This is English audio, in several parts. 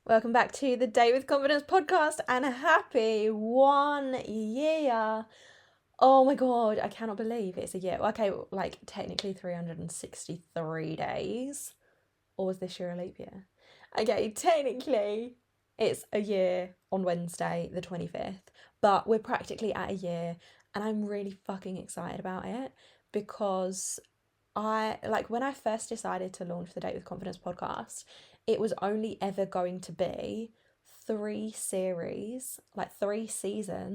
Welcome back to the Date with Confidence podcast and a happy 1 year. Oh my God, I cannot believe it's a year. Okay, like technically 363 days. Or was this year a leap year? Okay, technically it's a year on Wednesday, the 25th, but we're practically at a year and I'm really fucking excited about it because when I first decided to launch the Date with Confidence podcast, it was only ever going to be 3 seasons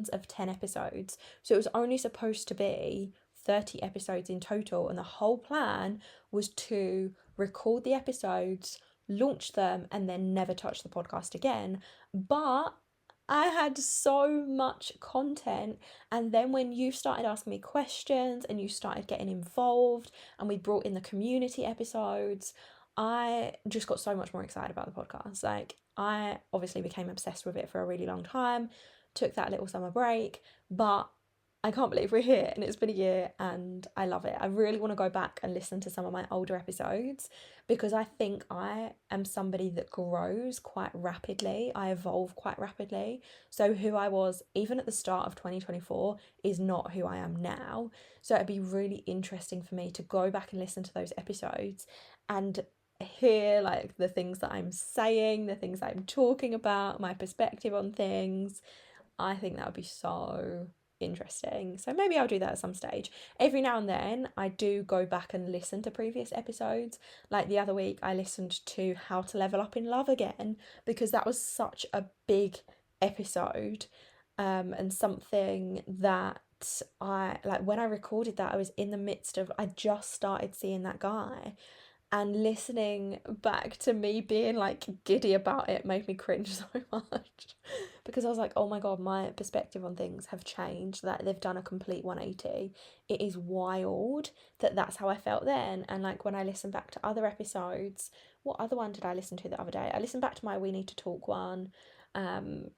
of 10 episodes. So it was only supposed to be 30 episodes in total, and the whole plan was to record the episodes, launch them, and then never touch the podcast again. But I had so much content, and then when you started asking me questions and you started getting involved and we brought in the community episodes, I just got so much more excited about the podcast. Like, I obviously became obsessed with it for a really long time, took that little summer break, but I can't believe we're here and it's been a year and I love it. I really want to go back and listen to some of my older episodes because I think I am somebody that grows quite rapidly. I evolve quite rapidly. So who I was even at the start of 2024 is not who I am now. So it'd be really interesting for me to go back and listen to those episodes and hear like the things that I'm saying, the things that I'm talking about, my perspective on things. I think that would be so interesting. So maybe I'll do that at some stage. Every now and then I do go back and listen to previous episodes. Like the other week I listened to How to Level Up in Love again because that was such a big episode, and something that I like when I recorded that I was in the midst of I just started seeing that guy, and listening back to me being like giddy about it made me cringe so much because I was like, oh my God, my perspective on things have changed, that they've done a complete 180. It is wild that that's how I felt then. And like when I listen back to other episodes, what other one did I listen to the other day? I listened back to my We Need to Talk one,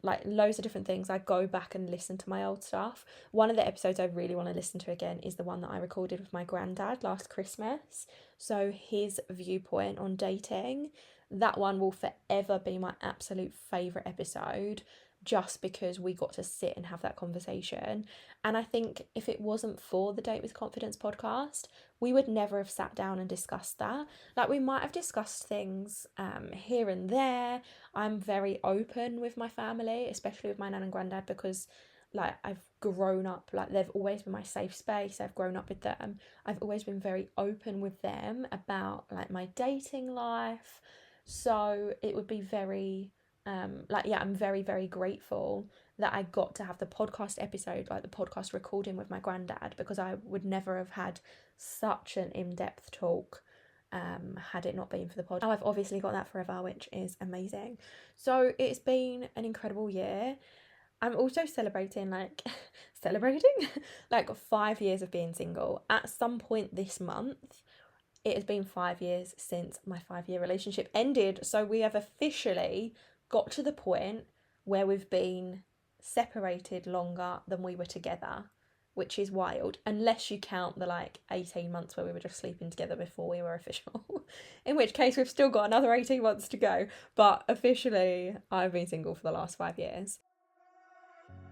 like loads of different things. I go back and listen to my old stuff. One of the episodes I really want to listen to again is the one that I recorded with my granddad last Christmas. So his viewpoint on dating, that one will forever be my absolute favourite episode just because we got to sit and have that conversation. And I think if it wasn't for the Date with Confidence podcast, we would never have sat down and discussed that. Like we might have discussed things here and there. I'm very open with my family, especially with my nan and granddad, because like I've grown up, like they've always been my safe space. I've grown up with them. I've always been very open with them about like my dating life. So it would be very I'm very, very grateful that I got to have the podcast episode, like the podcast recording with my granddad, because I would never have had such an in-depth talk had it not been for the podcast. Now I've obviously got that forever, which is amazing. So it's been an incredible year. I'm also celebrating like 5 years of being single. At some point this month, it has been 5 years since my 5 year relationship ended. So we have officially got to the point where we've been separated longer than we were together, which is wild, unless you count the like 18 months where we were just sleeping together before we were official, in which case we've still got another 18 months to go. But officially, I've been single for the last 5 years.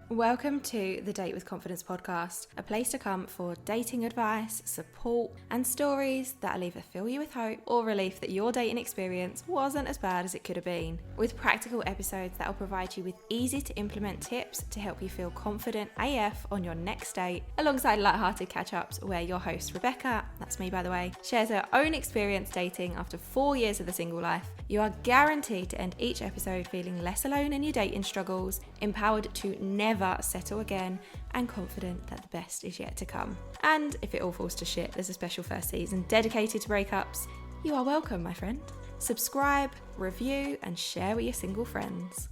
Welcome to the Date with Confidence podcast, a place to come for dating advice, support, and stories that'll either fill you with hope or relief that your dating experience wasn't as bad as it could have been. With practical episodes that'll provide you with easy to implement tips to help you feel confident AF on your next date, alongside lighthearted catch-ups where your host Rebecca, that's me by the way, shares her own experience dating after 4 years of the single life. You are guaranteed to end each episode feeling less alone in your dating struggles, empowered to never settle again, and confident that the best is yet to come. And if it all falls to shit, there's a special first season dedicated to breakups. You are welcome, my friend. Subscribe, review, and share with your single friends.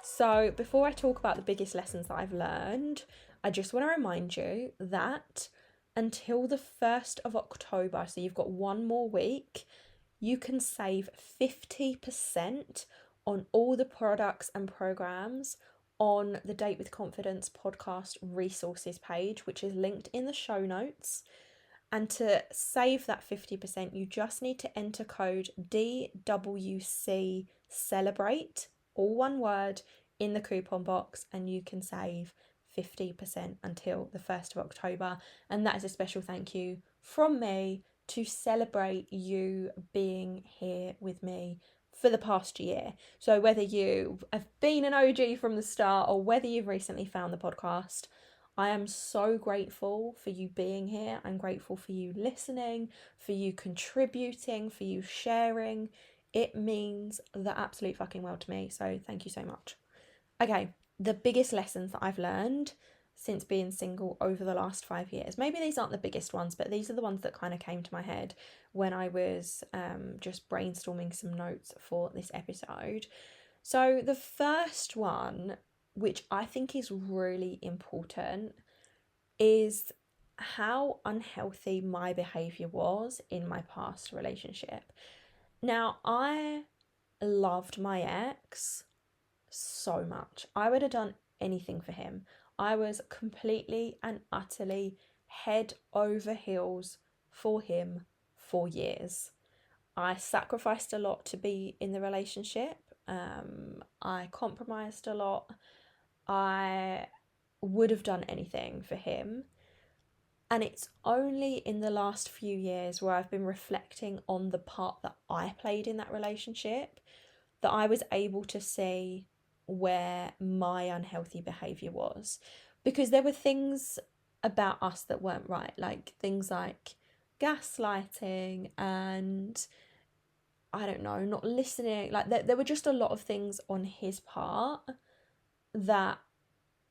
So before I talk about the biggest lessons that I've learned, I just want to remind you that until the 1st of October, so you've got one more week, you can save 50% on all the products and programs on the Date with Confidence podcast resources page, which is linked in the show notes. And to save that 50%, you just need to enter code DWC Celebrate, all one word, in the coupon box, and you can save 50% until the 1st of October. And that is a special thank you from me to celebrate you being here with me for the past year. So whether you have been an OG from the start or whether you've recently found the podcast, I am so grateful for you being here. I'm grateful for you listening, for you contributing, for you sharing. It means the absolute fucking world to me. So thank you so much. Okay, the biggest lessons that I've learned since being single over the last 5 years. Maybe these aren't the biggest ones, but these are the ones that kind of came to my head when I was just brainstorming some notes for this episode. So the first one, which I think is really important, is how unhealthy my behaviour was in my past relationship. Now, I loved my ex so much. I would have done anything for him. I was completely and utterly head over heels for him for years. I sacrificed a lot to be in the relationship. I compromised a lot. I would have done anything for him. And it's only in the last few years where I've been reflecting on the part that I played in that relationship that I was able to see where my unhealthy behaviour was. Because there were things about us that weren't right, like things like gaslighting and I don't know, not listening. Like there were just a lot of things on his part that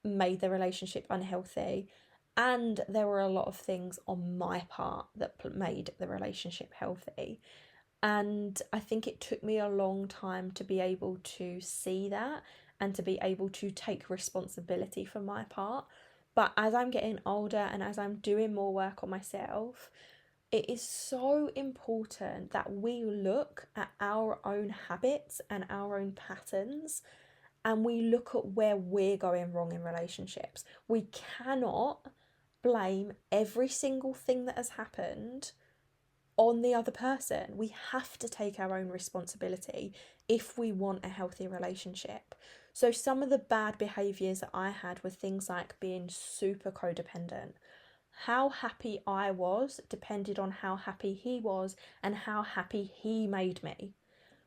made the relationship unhealthy. And there were a lot of things on my part that made the relationship healthy. And I think it took me a long time to be able to see that and to be able to take responsibility for my part. But as I'm getting older and as I'm doing more work on myself, it is so important that we look at our own habits and our own patterns and we look at where we're going wrong in relationships. We cannot blame every single thing that has happened on the other person. We have to take our own responsibility if we want a healthy relationship. So some of the bad behaviours that I had were things like being super codependent. How happy I was depended on how happy he was and how happy he made me.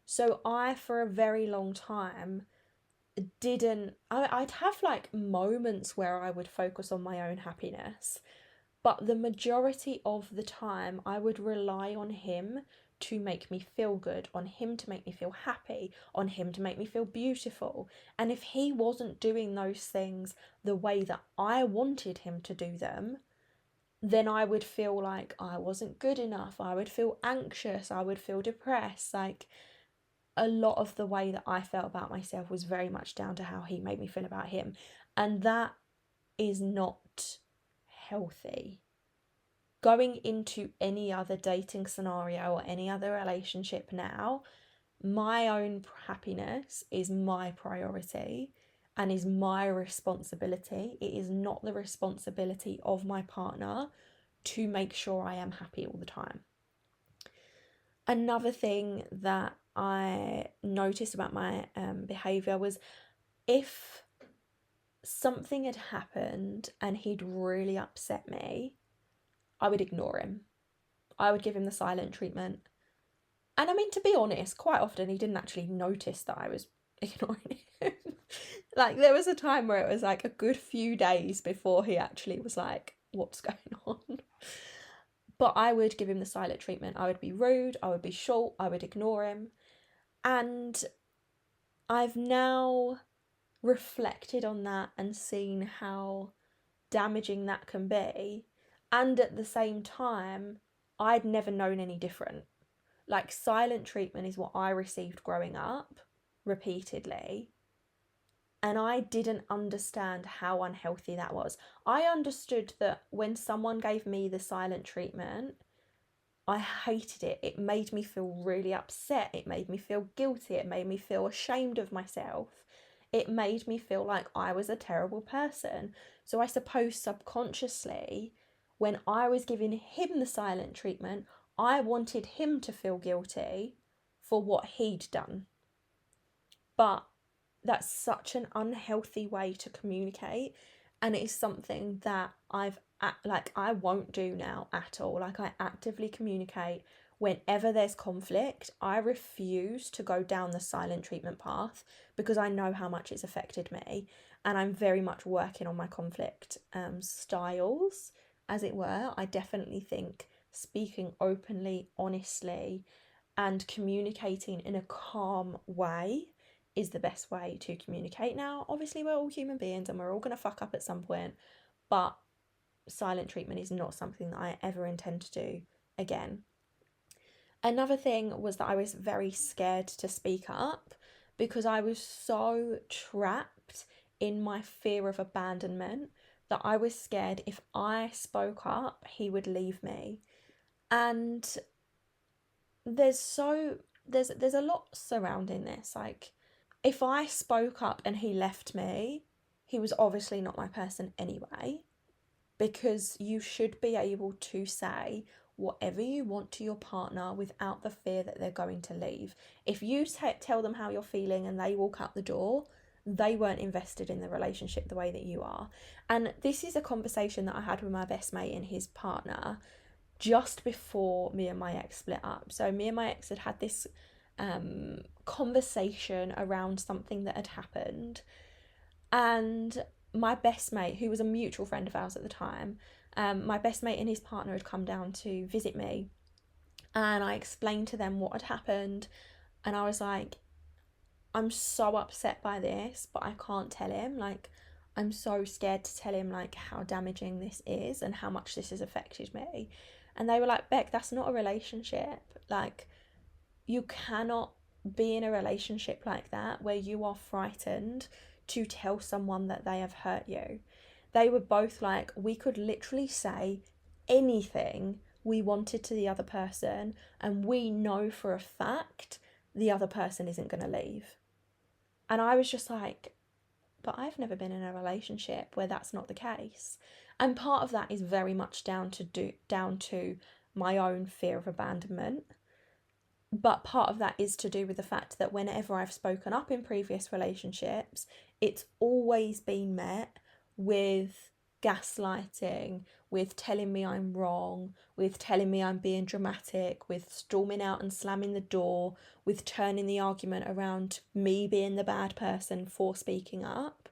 So I, for a very long time, I'd have like moments where I would focus on my own happiness, but the majority of the time I would rely on him to make me feel good, on him to make me feel happy, on him to make me feel beautiful. And if he wasn't doing those things the way that I wanted him to do them, then I would feel like I wasn't good enough. I would feel anxious. I would feel depressed. Like, a lot of the way that I felt about myself was very much down to how he made me feel about him. And that is not healthy. Going into any other dating scenario or any other relationship now, my own happiness is my priority and is my responsibility. It is not the responsibility of my partner to make sure I am happy all the time. Another thing that I noticed about my behaviour was if something had happened and he'd really upset me, I would ignore him. I would give him the silent treatment. And I mean, to be honest, quite often he didn't actually notice that I was ignoring him. Like, there was a time where it was like a good few days before he actually was like, what's going on? But I would give him the silent treatment. I would be rude, I would be short, I would ignore him. And I've now reflected on that and seen how damaging that can be. And at the same time, I'd never known any different. Like, silent treatment is what I received growing up repeatedly. And I didn't understand how unhealthy that was. I understood that when someone gave me the silent treatment, I hated it. It made me feel really upset. It made me feel guilty. It made me feel ashamed of myself. It made me feel like I was a terrible person. So I suppose subconsciously, when I was giving him the silent treatment, I wanted him to feel guilty for what he'd done. But that's such an unhealthy way to communicate, and it is something that I won't do now at all. Like, I actively communicate whenever there's conflict. I refuse to go down the silent treatment path because I know how much it's affected me, and I'm very much working on my conflict styles, as it were. I definitely think speaking openly, honestly, and communicating in a calm way is the best way to communicate. Now, obviously, we're all human beings and we're all going to fuck up at some point, but silent treatment is not something that I ever intend to do again. Another thing was that I was very scared to speak up because I was so trapped in my fear of abandonment that I was scared if I spoke up, he would leave me. And there's a lot surrounding this. Like, if I spoke up and he left me, he was obviously not my person anyway, because you should be able to say whatever you want to your partner without the fear that they're going to leave. If you tell them how you're feeling and they walk out the door, they weren't invested in the relationship the way that you are. And this is a conversation that I had with my best mate and his partner just before me and my ex split up. So me and my ex had this conversation around something that had happened, and my best mate, who was a mutual friend of ours at the time, my best mate and his partner had come down to visit me, and I explained to them what had happened, and I was like, I'm so upset by this, but I can't tell him. Like, I'm so scared to tell him like how damaging this is and how much this has affected me. And they were like, Beck, that's not a relationship. Like, you cannot be in a relationship like that where you are frightened to tell someone that they have hurt you. They were both like, we could literally say anything we wanted to the other person, and we know for a fact the other person isn't going to leave. And I was just like, but I've never been in a relationship where that's not the case. And part of that is very much down to my own fear of abandonment. But part of that is to do with the fact that whenever I've spoken up in previous relationships, it's always been met with gaslighting, with telling me I'm wrong, with telling me I'm being dramatic, with storming out and slamming the door, with turning the argument around me being the bad person for speaking up.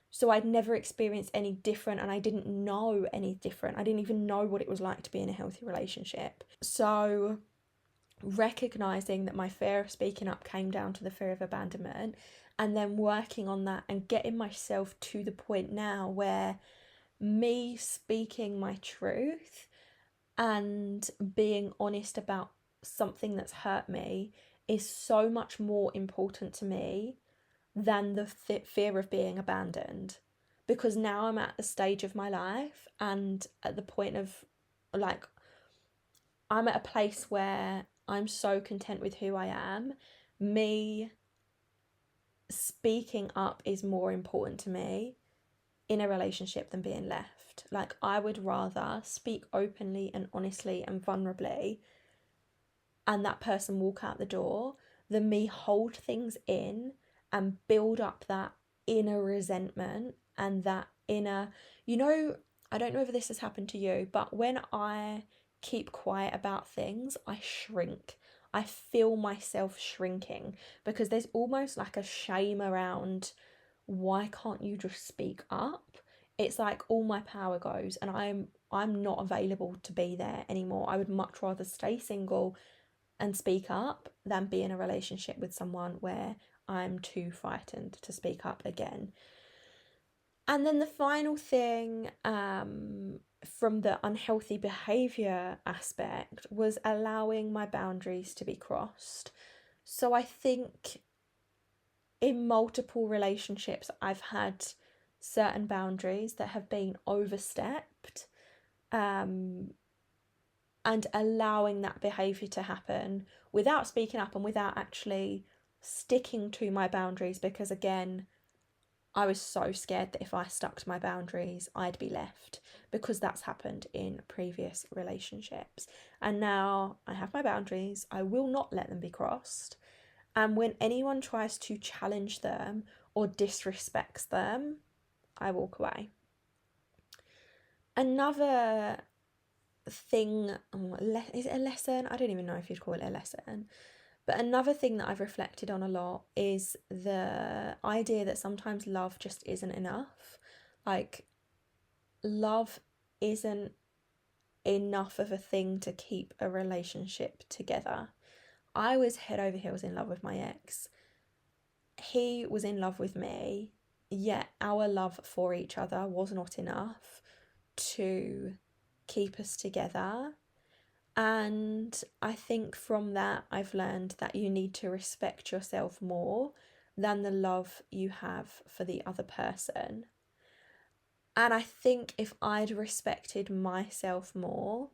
So I'd never experienced any different, and I didn't know any different. I didn't even know what it was like to be in a healthy relationship. So recognizing that my fear of speaking up came down to the fear of abandonment, and then working on that and getting myself to the point now where me speaking my truth and being honest about something that's hurt me is so much more important to me than the fear of being abandoned. Because now I'm at the stage of my life and at the point of, like, I'm at a place where I'm so content with who I am. Me speaking up is more important to me in a relationship than being left. Like, I would rather speak openly and honestly and vulnerably and that person walk out the door than me hold things in and build up that inner resentment and that inner, I don't know if this has happened to you, but when I keep quiet about things, I shrink. I feel myself shrinking because there's almost like a shame around, why can't you just speak up? It's like all my power goes and I'm not available to be there anymore. I would much rather stay single and speak up than be in a relationship with someone where I'm too frightened to speak up again. And then the final thing from the unhealthy behaviour aspect was allowing my boundaries to be crossed. So I think in multiple relationships, I've had certain boundaries that have been overstepped, and allowing that behaviour to happen without speaking up and without actually sticking to my boundaries, because again, I was so scared that if I stuck to my boundaries, I'd be left, because that's happened in previous relationships. And now I have my boundaries, I will not let them be crossed. And when anyone tries to challenge them or disrespects them, I walk away. Another thing, is it a lesson? I don't even know if you'd call it a lesson. But another thing that I've reflected on a lot is the idea that sometimes love just isn't enough. Like, love isn't enough of a thing to keep a relationship together. I was head over heels in love with my ex. He was in love with me, yet our love for each other was not enough to keep us together. And I think from that, I've learned that you need to respect yourself more than the love you have for the other person. And I think if I'd respected myself more,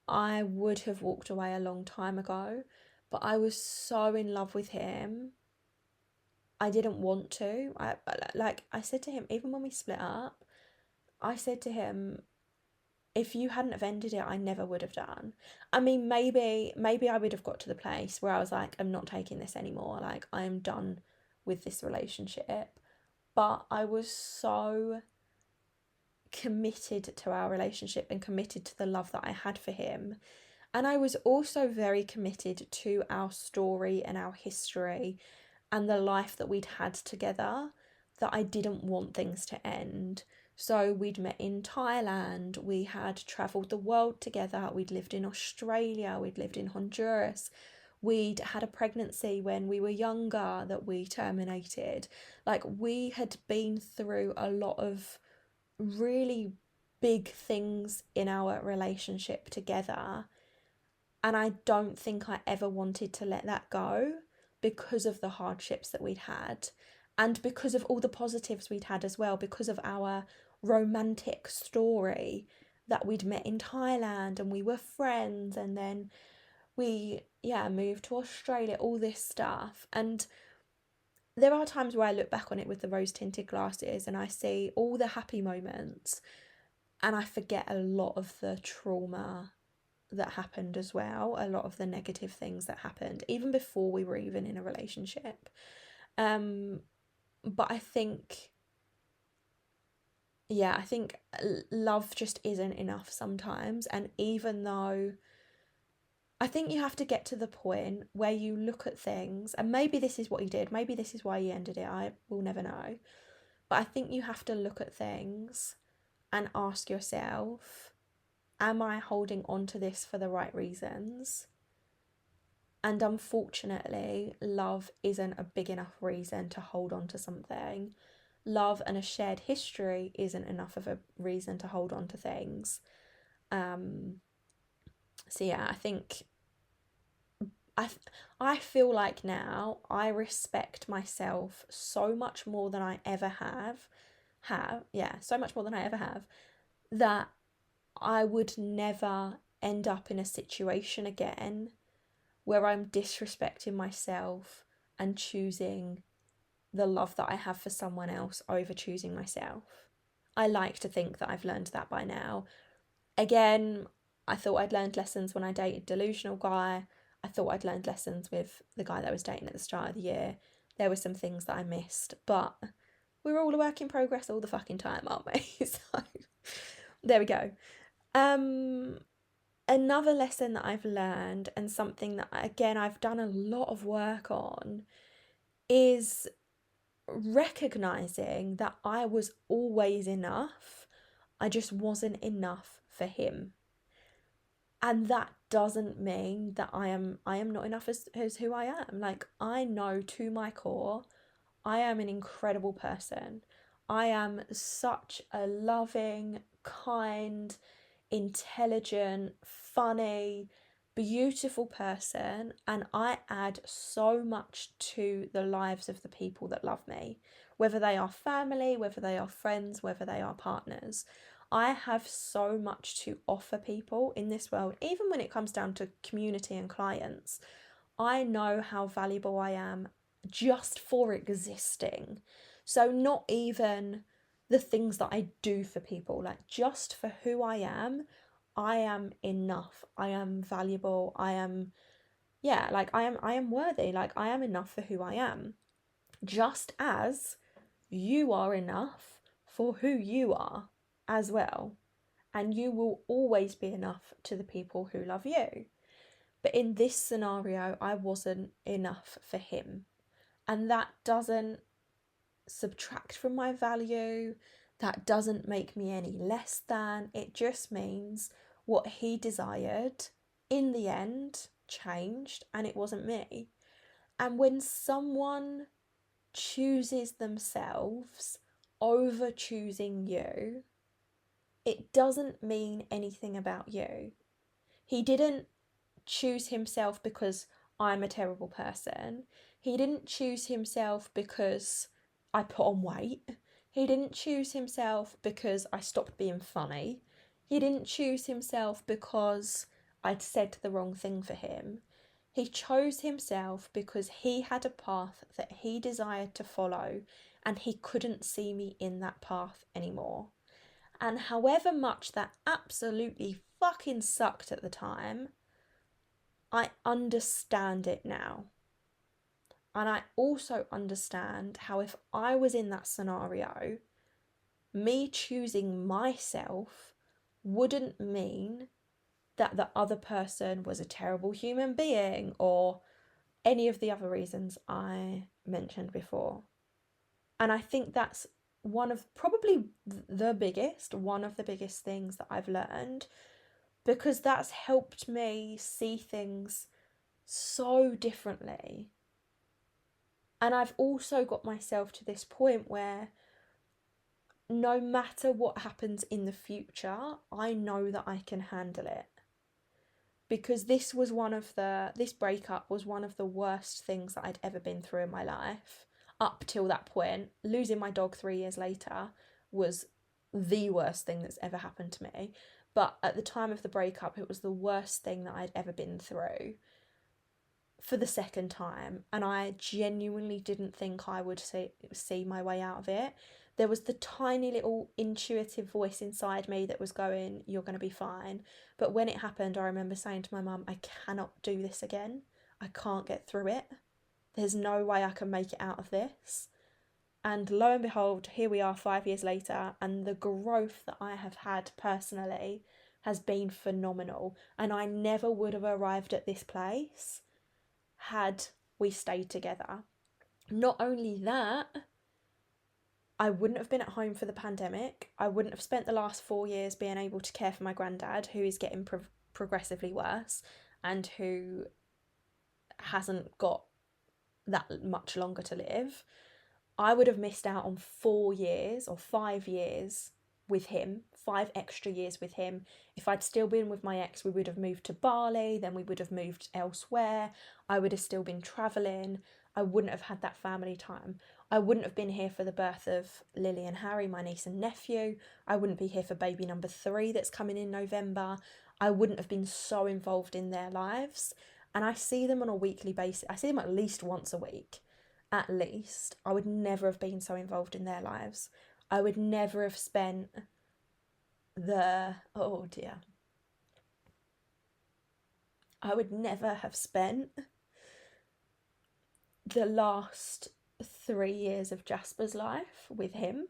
I would have walked away a long time ago. But I was so in love with him, I didn't want to. I said to him, even when we split up, I said to him, if you hadn't have ended it, I never would have done. I mean, maybe I would have got to the place where I was like, I'm not taking this anymore. Like, I am done with this relationship. But I was so committed to our relationship and committed to the love that I had for him. And I was also very committed to our story and our history and the life that we'd had together, that I didn't want things to end. So we'd met in Thailand, we had travelled the world together, we'd lived in Australia, we'd lived in Honduras, we'd had a pregnancy when we were younger that we terminated. Like, we had been through a lot of really big things in our relationship together. And I don't think I ever wanted to let that go because of the hardships that we'd had and because of all the positives we'd had as well, because of our romantic story that we'd met in Thailand and we were friends, and then we moved to Australia, all this stuff. And there are times where I look back on it with the rose tinted glasses and I see all the happy moments and I forget a lot of the trauma that happened as well, a lot of the negative things that happened even before we were even in a relationship. But I think love just isn't enough sometimes. And even though I think you have to get to the point where you look at things, and maybe this is what he did, maybe this is why he ended it, I will never know. But I think you have to look at things and ask yourself, am I holding on to this for the right reasons? And unfortunately, love isn't a big enough reason to hold on to something. Love and a shared history isn't enough of a reason to hold on to things. I think I feel like now I respect myself so much more than I ever so much more than I ever have, that I would never end up in a situation again where I'm disrespecting myself and choosing the love that I have for someone else over choosing myself. I like to think that I've learned that by now. Again, I thought I'd learned lessons when I dated delusional guy. I thought I'd learned lessons with the guy that I was dating at the start of the year. There were some things that I missed, but we're all a work in progress all the fucking time, aren't we? So there we go. Another lesson that I've learned, and something that again I've done a lot of work on, is recognizing that I was always enough. I just wasn't enough for him. And that doesn't mean that I am not enough as who I am. Like, I know to my core, I am an incredible person. I am such a loving, kind, intelligent, funny, beautiful person, and I add so much to the lives of the people that love me, whether they are family, whether they are friends, whether they are partners. I have so much to offer people in this world, even when it comes down to community and clients. I know how valuable I am just for existing. So not even the things that I do for people, like just for who I am enough. I am valuable. I am worthy. Like I am enough for who I am. Just as you are enough for who you are as well. And you will always be enough to the people who love you. But in this scenario, I wasn't enough for him. And that doesn't subtract from my value. That doesn't make me any less than. It just means what he desired in the end changed and it wasn't me. And when someone chooses themselves over choosing you, it doesn't mean anything about you. He didn't choose himself because I'm a terrible person. He didn't choose himself because I put on weight. He didn't choose himself because I stopped being funny. He didn't choose himself because I'd said the wrong thing for him. He chose himself because he had a path that he desired to follow and he couldn't see me in that path anymore. And however much that absolutely fucking sucked at the time, I understand it now. And I also understand how if I was in that scenario, me choosing myself wouldn't mean that the other person was a terrible human being or any of the other reasons I mentioned before. And I think that's one of the biggest things that I've learned, because that's helped me see things so differently. And I've also got myself to this point where no matter what happens in the future, I know that I can handle it. Because this breakup was one of the worst things that I'd ever been through in my life. Up till that point, losing my dog 3 years later was the worst thing that's ever happened to me. But at the time of the breakup, it was the worst thing that I'd ever been through for the second time. And I genuinely didn't think I would see my way out of it. There was the tiny little intuitive voice inside me that was going, you're going to be fine. But when it happened, I remember saying to my mum, I cannot do this again. I can't get through it. There's no way I can make it out of this. And lo and behold, here we are 5 years later, and the growth that I have had personally has been phenomenal. And I never would have arrived at this place had we stayed together. Not only that, I wouldn't have been at home for the pandemic. I wouldn't have spent the last 4 years being able to care for my granddad, who is getting progressively worse and who hasn't got that much longer to live. I would have missed out on 4 years or 5 years with him, 5 extra years with him. If I'd still been with my ex, we would have moved to Bali, then we would have moved elsewhere. I would have still been travelling. I wouldn't have had that family time. I wouldn't have been here for the birth of Lily and Harry, my niece and nephew. I wouldn't be here for baby number 3 that's coming in November. I wouldn't have been so involved in their lives. And I see them on a weekly basis. I see them at least once a week. At least. I would never have been so involved in their lives. I would never have spent I would never have spent the last 3 years of Jasper's life with him.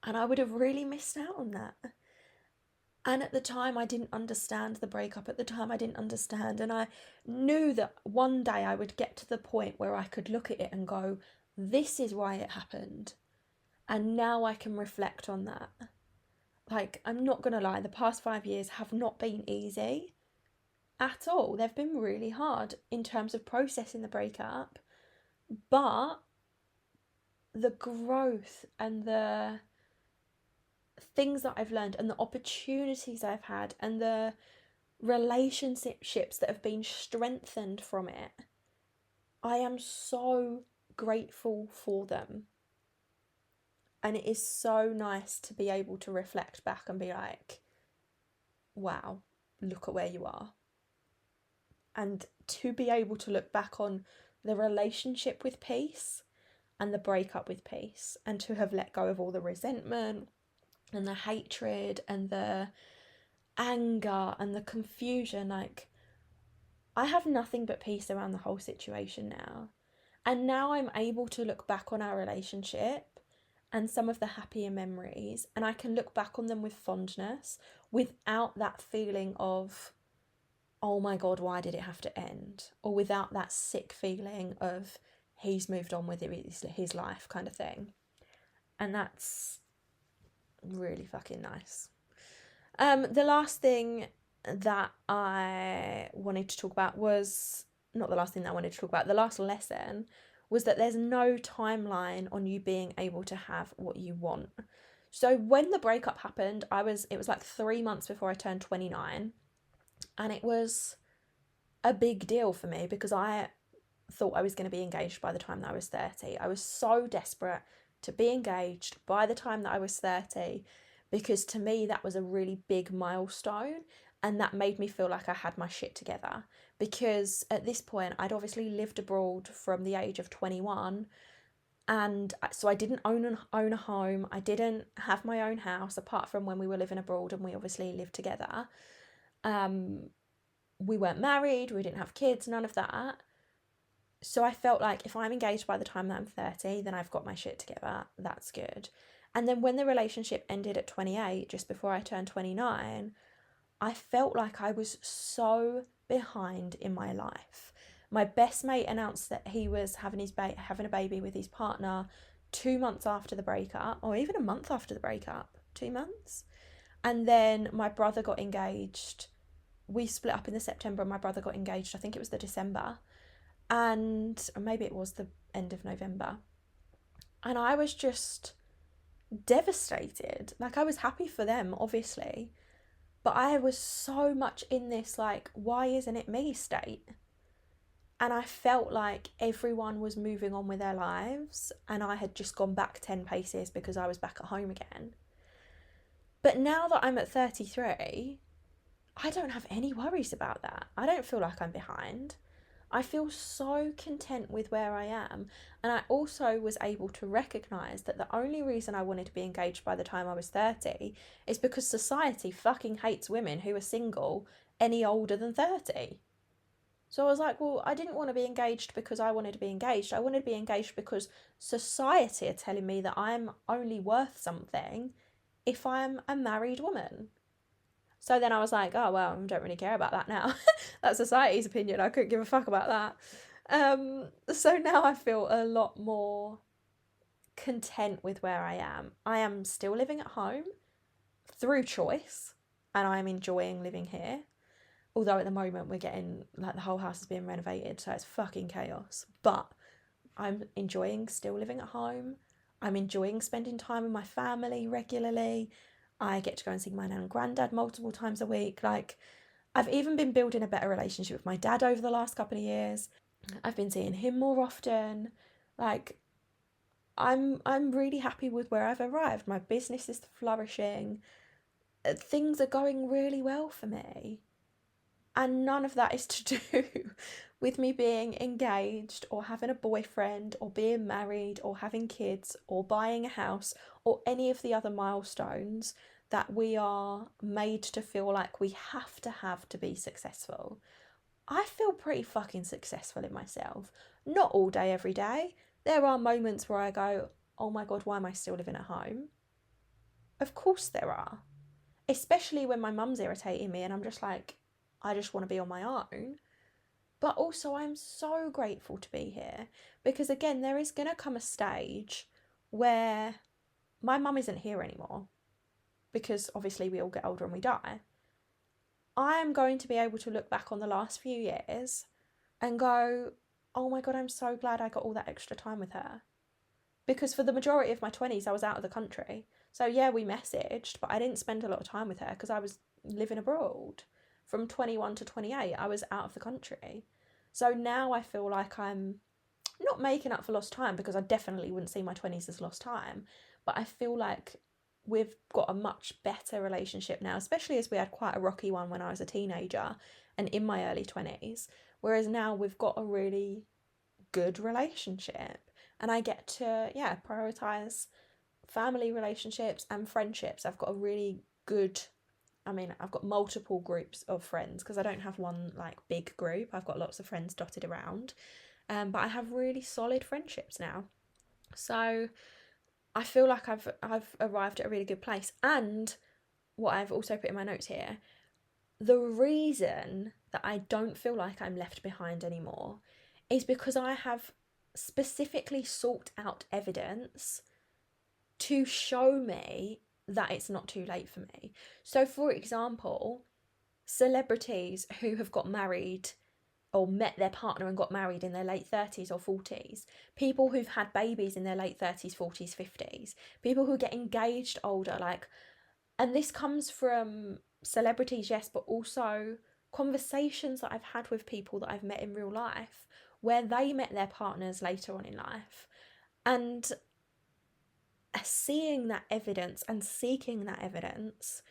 And I would have really missed out on that. And at the time, I didn't understand the breakup. At the time, I didn't understand. And I knew that one day I would get to the point where I could look at it and go, this is why it happened. And now I can reflect on that. Like, I'm not going to lie, the past 5 years have not been easy at all. They've been really hard in terms of processing the breakup. But the growth and the things that I've learned and the opportunities I've had and the relationships that have been strengthened from it, I am so grateful for them. And it is so nice to be able to reflect back and be like, wow, look at where you are. And to be able to look back on the relationship with peace and the breakup with peace, and to have let go of all the resentment and the hatred and the anger and the confusion. Like, I have nothing but peace around the whole situation now. And now I'm able to look back on our relationship and some of the happier memories, and I can look back on them with fondness without that feeling of, oh my God, why did it have to end? Or without that sick feeling of he's moved on with his life kind of thing. And that's really fucking nice. The last thing that I wanted to talk about was, not the last thing that I wanted to talk about, the last lesson was that there's no timeline on you being able to have what you want. So when the breakup happened, it was like 3 months before I turned 29, and it was a big deal for me because I thought I was going to be engaged by the time that I was 30. I was so desperate to be engaged by the time that I was 30, because to me that was a really big milestone, and that made me feel like I had my shit together, because at this point I'd obviously lived abroad from the age of 21, and so I didn't own a home. I didn't have my own house apart from when we were living abroad, and we obviously lived together. We weren't married, we didn't have kids, none of that. So I felt like if I'm engaged by the time that I'm 30, then I've got my shit together. That's good. And then when the relationship ended at 28, just before I turned 29, I felt like I was so behind in my life. My best mate announced that he was having a baby with his partner 2 months after the breakup, or even a month after the breakup, 2 months. And then my brother got engaged. We split up in the September, and my brother got engaged, I think it was the December. Or maybe it was the end of November. And I was just devastated. Like, I was happy for them, obviously, but I was so much in this, like, why isn't it me state? And I felt like everyone was moving on with their lives, and I had just gone back 10 paces because I was back at home again. But now that I'm at 33, I don't have any worries about that. I don't feel like I'm behind. I feel so content with where I am. And I also was able to recognise that the only reason I wanted to be engaged by the time I was 30 is because society fucking hates women who are single any older than 30. So I was like, well, I didn't want to be engaged because I wanted to be engaged. I wanted to be engaged because society are telling me that I'm only worth something if I'm a married woman. So then I was like, oh, well, I don't really care about that now. That's society's opinion. I couldn't give a fuck about that. So now I feel a lot more content with where I am. I am still living at home through choice, and I'm enjoying living here. Although at the moment we're getting, like, the whole house is being renovated, so it's fucking chaos. But I'm enjoying still living at home. I'm enjoying spending time with my family regularly. I get to go and see my nan and granddad multiple times a week. Like, I've even been building a better relationship with my dad over the last couple of years. I've been seeing him more often. Like, I'm really happy with where I've arrived. My business is flourishing. Things are going really well for me. And none of that is to do with me being engaged or having a boyfriend or being married or having kids or buying a house or any of the other milestones that we are made to feel like we have to be successful. I feel pretty fucking successful in myself. Not all day, every day. There are moments where I go, oh my God, why am I still living at home? Of course there are. Especially when my mum's irritating me and I'm just like, I just want to be on my own. But also I'm so grateful to be here, because again, there is going to come a stage where my mum isn't here anymore, because obviously we all get older and we die. I am going to be able to look back on the last few years and go, oh my God, I'm so glad I got all that extra time with her. Because for the majority of my 20s, I was out of the country. So yeah, we messaged, but I didn't spend a lot of time with her because I was living abroad. From 21 to 28, I was out of the country. So now I feel like I'm not making up for lost time, because I definitely wouldn't see my 20s as lost time, but I feel like we've got a much better relationship now, especially as we had quite a rocky one when I was a teenager and in my early 20s, whereas now we've got a really good relationship. and I get to, yeah, prioritize family relationships and friendships. I've got a really good, I've got multiple groups of friends because I don't have one like big group. I've got lots of friends dotted around, but I have really solid friendships now. So I feel like I've arrived at a really good place. And what I've also put in my notes here, the reason that I don't feel like I'm left behind anymore is because I have specifically sought out evidence to show me that it's not too late for me. So, for example, celebrities who have got married or met their partner and got married in their late 30s or 40s, people who've had babies in their late 30s, 40s, 50s, people who get engaged older, like, and this comes from celebrities, yes, but also conversations that I've had with people that I've met in real life where they met their partners later on in life. And seeing that evidence and seeking that evidence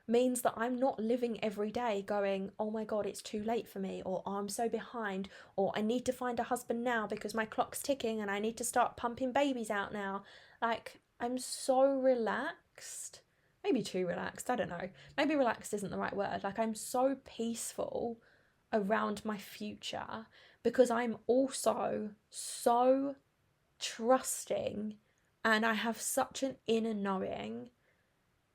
means that I'm not living every day going, oh my God, it's too late for me, or oh, I'm so behind, or I need to find a husband now because my clock's ticking and I need to start pumping babies out now. Like, I'm so relaxed. Maybe too relaxed, I don't know. Maybe relaxed isn't the right word. Like, I'm so peaceful around my future because I'm also so trusting, and I have such an inner knowing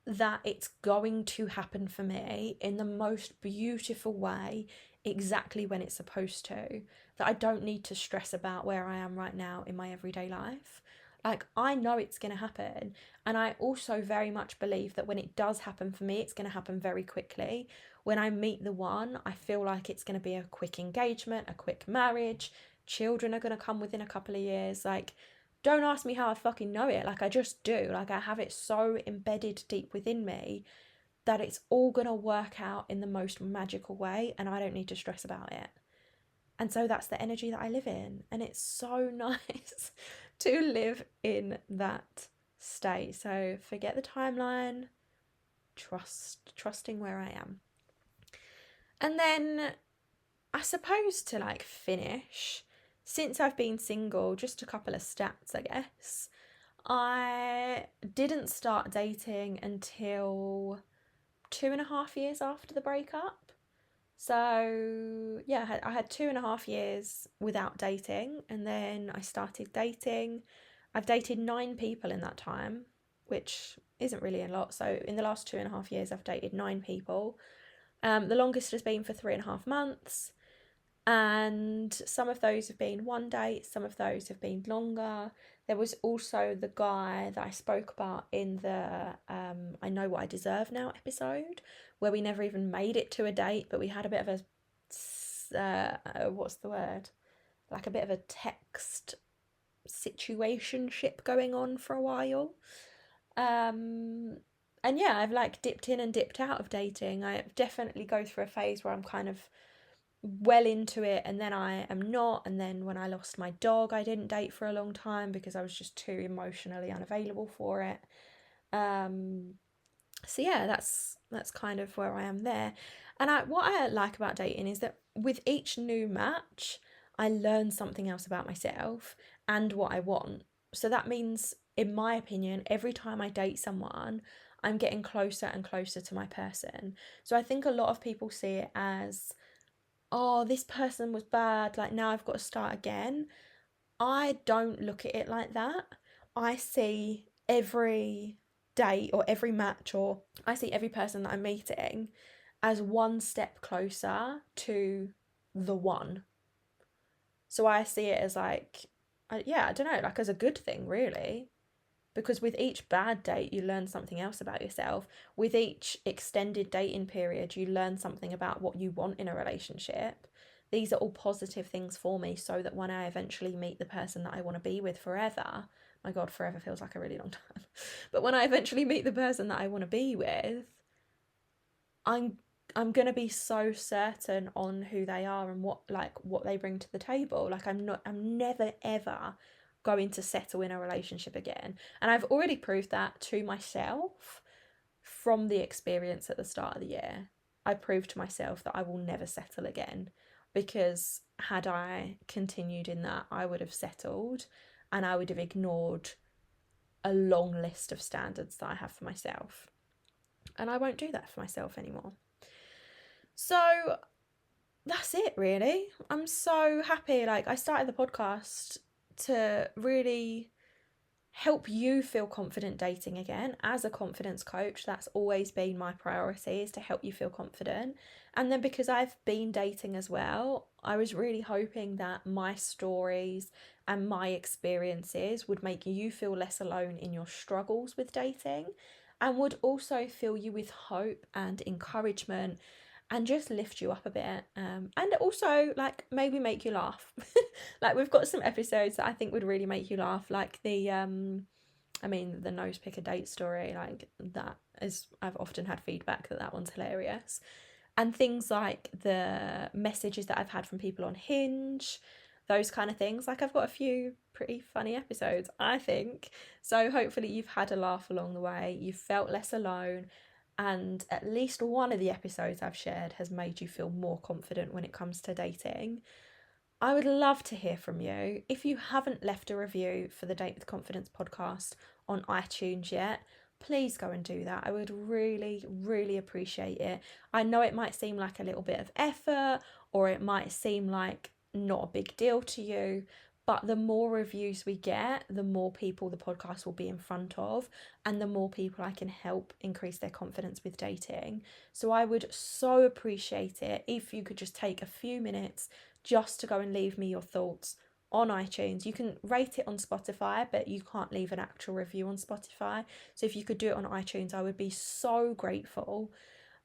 that it's going to happen for me in the most beautiful way, exactly when it's supposed to, that I don't need to stress about where I am right now in my everyday life. Like, I know it's going to happen. And I also very much believe that when it does happen for me, it's going to happen very quickly. When I meet the one, I feel like it's going to be a quick engagement, a quick marriage. Children are going to come within a couple of years. Like, don't ask me how I fucking know it. Like, I just do. Like, I have it so embedded deep within me that it's all going to work out in the most magical way, and I don't need to stress about it. And so that's the energy that I live in. And it's so nice to live in that state. So forget the timeline, trusting where I am. And then I suppose to like finish, since I've been single, just a couple of stats, I guess. I didn't start dating until 2.5 years after the breakup. So yeah, I had 2.5 years without dating, and then I started dating. I've dated 9 people in that time, which isn't really a lot. So in the last 2.5 years, I've dated 9 people. The longest has been for 3.5 months, and some of those have been one date, some of those have been longer. There was also the guy that I spoke about in the I Know What I Deserve Now episode, where we never even made it to a date, but we had a bit of a, what's the word? Like a bit of a text situationship going on for a while. And yeah, I've like dipped in and dipped out of dating. I definitely go through a phase where I'm kind of well into it, and then I am not. And then when I lost my dog, I didn't date for a long time because I was just too emotionally unavailable for it. So yeah, that's kind of where I am there. And what I like about dating is that with each new match, I learn something else about myself and what I want. So that means, in my opinion, every time I date someone, I'm getting closer and closer to my person. So I think a lot of people see it as, oh, this person was bad, like now I've got to start again. I don't look at it like that. I see every date or every match, or I see every person that I'm meeting as one step closer to the one. So I see it as like, yeah, I don't know, like as a good thing, really. Because with each bad date, you learn something else about yourself. With each extended dating period, you learn something about what you want in a relationship. These are all positive things for me, so that when I eventually meet the person that I want to be with forever, my God, forever feels like a really long time. But when I eventually meet the person that I want to be with, I'm gonna be so certain on who they are and what they bring to the table. Like, I'm never ever going to settle in a relationship again. And I've already proved that to myself from the experience at the start of the year. I proved to myself that I will never settle again, because had I continued in that, I would have settled. and I would have ignored a long list of standards that I have for myself. And I won't do that for myself anymore. So that's it, really. I'm so happy. Like, I started the podcast to really help you feel confident dating again. As a confidence coach, that's always been my priority, is to help you feel confident. And then because I've been dating as well, I was really hoping that my stories and my experiences would make you feel less alone in your struggles with dating, and would also fill you with hope and encouragement and just lift you up a bit, and also like maybe make you laugh. Like, we've got some episodes that I think would really make you laugh, like the the nose pick a date story. Like, that is, I've often had feedback that one's hilarious, and things like the messages that I've had from people on Hinge, those kind of things. Like, I've got a few pretty funny episodes, I think. So hopefully you've had a laugh along the way, you've felt less alone, and at least one of the episodes I've shared has made you feel more confident when it comes to dating. I would love to hear from you. If you haven't left a review for the Date with Confidence podcast on iTunes yet, please go and do that. I would really, really appreciate it. I know it might seem like a little bit of effort, or it might seem like not a big deal to you, but the more reviews we get, the more people the podcast will be in front of, and the more people I can help increase their confidence with dating. So I would so appreciate it if you could just take a few minutes just to go and leave me your thoughts on iTunes. You can rate it on Spotify, but you can't leave an actual review on Spotify. So if you could do it on iTunes, I would be so grateful.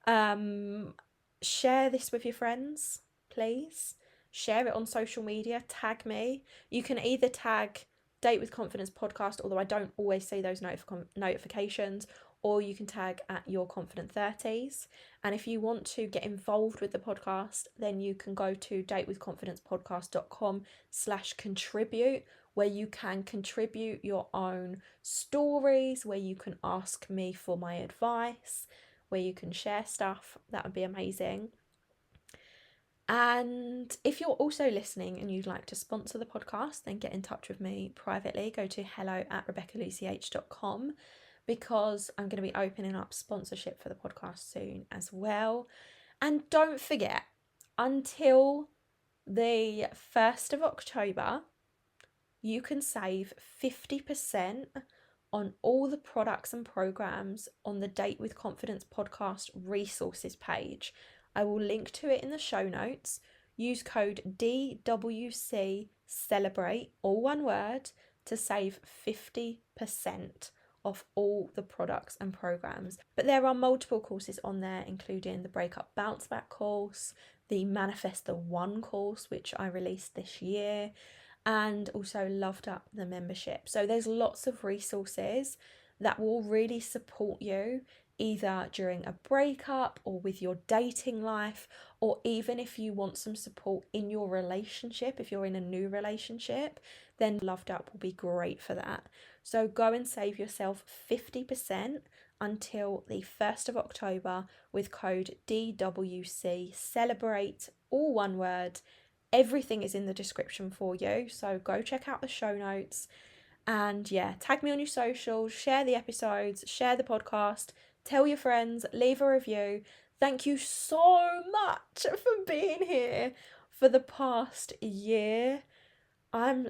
Share this with your friends, please. Share it on social media, tag me. You can either tag Date with Confidence podcast, although I don't always see those notifications, or you can tag at Your Confident 30s. And if you want to get involved with the podcast, then you can go to datewithconfidencepodcast.com/contribute, where you can contribute your own stories, where you can ask me for my advice, where you can share stuff. That would be amazing. And if you're also listening and you'd like to sponsor the podcast, then get in touch with me privately. Go to hello@RebeccaLucyH.com, because I'm going to be opening up sponsorship for the podcast soon as well. And don't forget, until the 1st of October, you can save 50% on all the products and programs on the Date with Confidence podcast resources page. I will link to it in the show notes. Use code DWC Celebrate, all one word, to save 50% off all the products and programs. But there are multiple courses on there, including the Breakup Bounce Back course, the Manifest the One course, which I released this year, and also Loved Up the membership. So there's lots of resources that will really support you, either during a breakup or with your dating life, or even if you want some support in your relationship. If you're in a new relationship, then Loved Up will be great for that. So go and save yourself 50% until the 1st of October with code DWC Celebrate, all one word. Everything is in the description for you, so go check out the show notes. And yeah, tag me on your socials, share the episodes, share the podcast, tell your friends, leave a review. Thank you so much for being here for the past year. I'm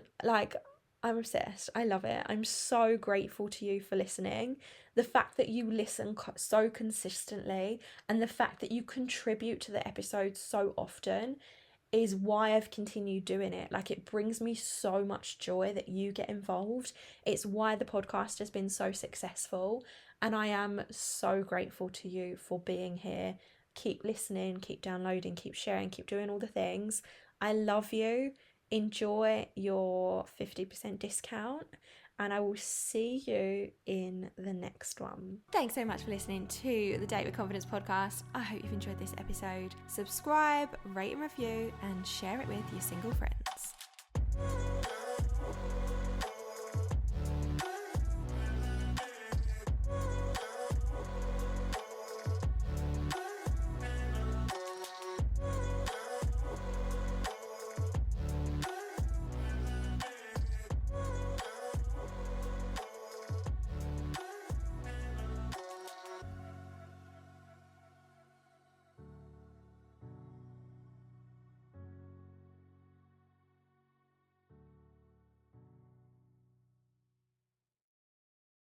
obsessed. I love it. I'm so grateful to you for listening. The fact that you listen so consistently, and the fact that you contribute to the episodes so often, is why I've continued doing it. Like, it brings me so much joy that you get involved. It's why the podcast has been so successful, and I am so grateful to you for being here. Keep listening, keep downloading, keep sharing, keep doing all the things. I love you. Enjoy your 50% discount, and I will see you in the next one. Thanks so much for listening to the Date with Confidence podcast. I hope you've enjoyed this episode. Subscribe, rate and review, and share it with your single friends.